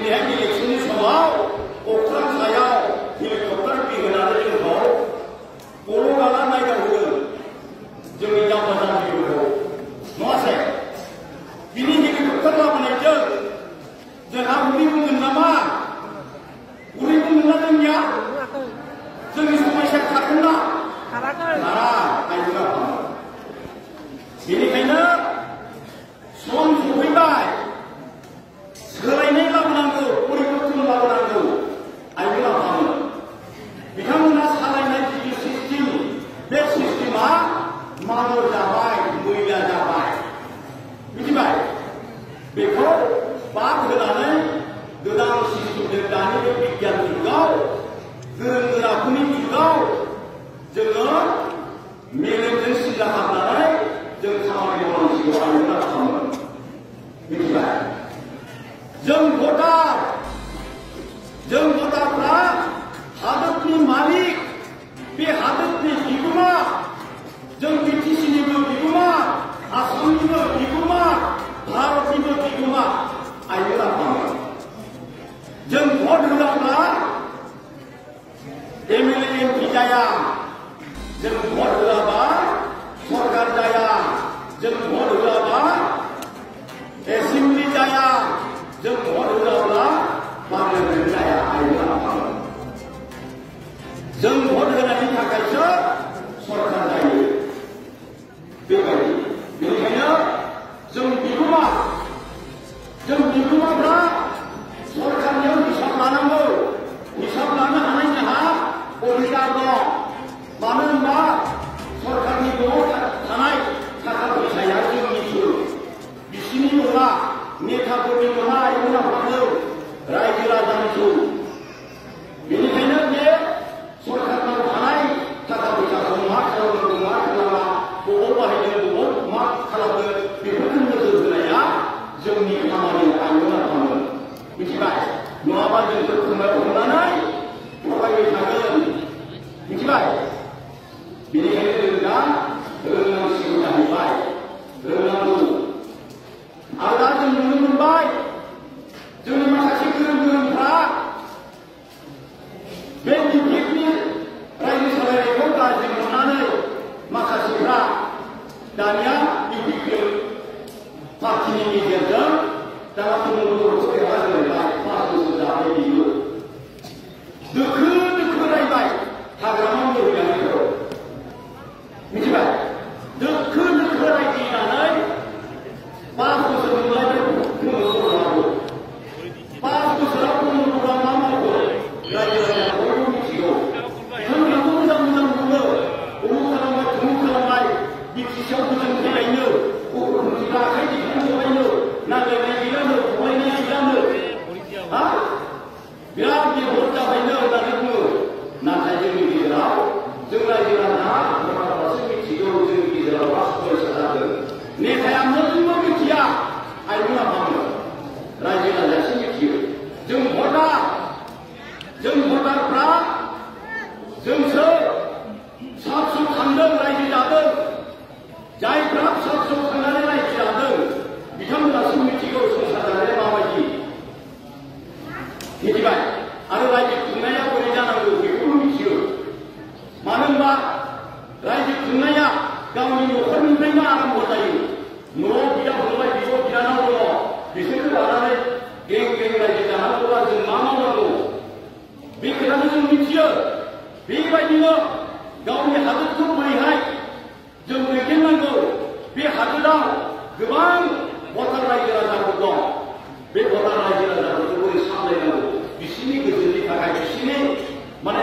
दिनैहाय इलेक्सननि समाव अख्रां सायाव हेलिकप्टार बिरहोनानै जोंखौ बर' गाला नायदावहोदों जोंनि जाम्बा जाम्बिफोरखौ नङासै बिनि हेलिकप्टार लाबोनायजों जोंहा उदै बुंगोन नामा उदै बुंगोन ना जोंनिया जोंनि समस्या खारगोन ना खारा आइजोआ बेनिखायनो सम सफैबाय सोलायनाय लाबोनांगौ परिबर्तन लाबोनांगौ आइजोआ फामोन बिथांमोना सालायनाय जिथु सिस्टेम बे सिस्टेमा मालर जाबाय मैला जाबाय मिथिबाय बेखौ बाद होनानै गोदान सिस्टेमजों दानि बे बिगियान जुगाव गोरों गोराफोरनि जुगाव जोङो मेलेमजों सिदा खालामनानै जों खामानि मावनांसिगौ आइजोआ फामोन मिथिबाय जों भटारफ्रा हादरनि मालिक बे हादरनि बिगोमा जों बिटिसिनिबो बिगोमा आसामनिबो बिगोमा भारतनिबो बिगोमा आइजोआ फामोन जों भट होआब्ला एमएलए एमपि जाया जों भट होआबा सरकार जाया जों भट होआबा एसेम्बलि जाया जों भट होआब्ला पार्लियामेन्ट जाया आइजोआ फामोन जों भट होनायनि थाखायसो सरकार जायो बेबायदि बेनिखायनो जों बिगोमाफ्रा सरकारनियाव हिसाब लानांगौ हिसाब लानो हानाय जोंहा अधिकार दं मानो होनबा सरकारनि न'आव थानाय थाखा फैसाया जोंनिसो बिसिनि नङा नेताफोरनि नङा आइजोआ फामोन रायजो राजानिसो बेनिखायनो बे सरकारनाव थानाय थाखा फैसाखौ मा खालामनांगौ मा खालामा बबाव बाहायनो बबाव मा खालामनो बेफोरखौ नोजोर होनाया जोंनि खामानि आइजोआ फामोन मिथिबाय नङाबा जोंखौ खोमायाव हमनानै फरायबाय थागोन मिथिबाय बेनिखायनो जों दा रोंनांसिगौ जाहैबाय रोंनांगौ आरो दा जों नुनो मोनबाय जोंनि माखासे गोरोंफ्रा बे डिफेक्टनि रायजो सालायनायखौ गाज्रि मोननानै माखासेफ्रा दानिया इउपिपिएल पार्टिनि गेजेरजों दा तृणमूलखौ देरहाजोबबाय 5 बोसोर जाबाय बियो दोखो दोखो रायबाय हाग्रामा महिलानिखौ मिथिबाय दोखो दोखो रायनानै 5 बोसोर मोनलायबाय तृणमूलखौ 5 बोसोराव तृणमूलआ मा मावो रायजो राजाया बयबो मिथिगौ बिथांमोनहाबो मोजां मोजां बुङो उमुक खालामबाय थुमुक खालामबाय बिटिसिआव गोजोन फैलायनो गथ'फोरनि आखाइ दिखांजोबबायनो नांलायनाय गैलानो फरायनाय गैलानो बिराद बेभट जाबायनो होननानै बुङो नाथाय जोंनि गेजेराव जों रायजो राजा भटारफ्रासो मिथिगौ जोंनि गेजेराव मा समस्या जादों नेताया मोनबो मिथिया आइजोआ फामोन रायजो राजायासो मिथियो जों भटारफ्रा जोंसो फिसा फिसौ खांदों रायजो जादों जायफ्रा फिसा फिसौ खांनानै रायजो जादों बिथांमोनासो मिथिगौ संसार जानाया माबायदि मिथिबाय आरो रायजो खुंनाया बोरै जानांगौ बेखौबो मिथियो मानो होनबा रायजो खुंनाया गावनि न'खरनिफ्रायनो आरम्भ जायो न'आव बिदा फंबाय बिब' बिनानाव दङ बिसोरखौ लानानै गें गें रायजो जानांगौब्ला जों मा मावनांगौ बे खोथाखौ जों मिथियो बेबायदिनो गावनि हादोरखौ बोरैहाय जों दैदेननांगौ बे हादोराव गोबां भटार रायजो राजाफोर दं बे भटार रायजो राजाफोरखौ बोरै सामलायनांगौ बिसोरनि गोजोननि थाखाय बिसोरनि माने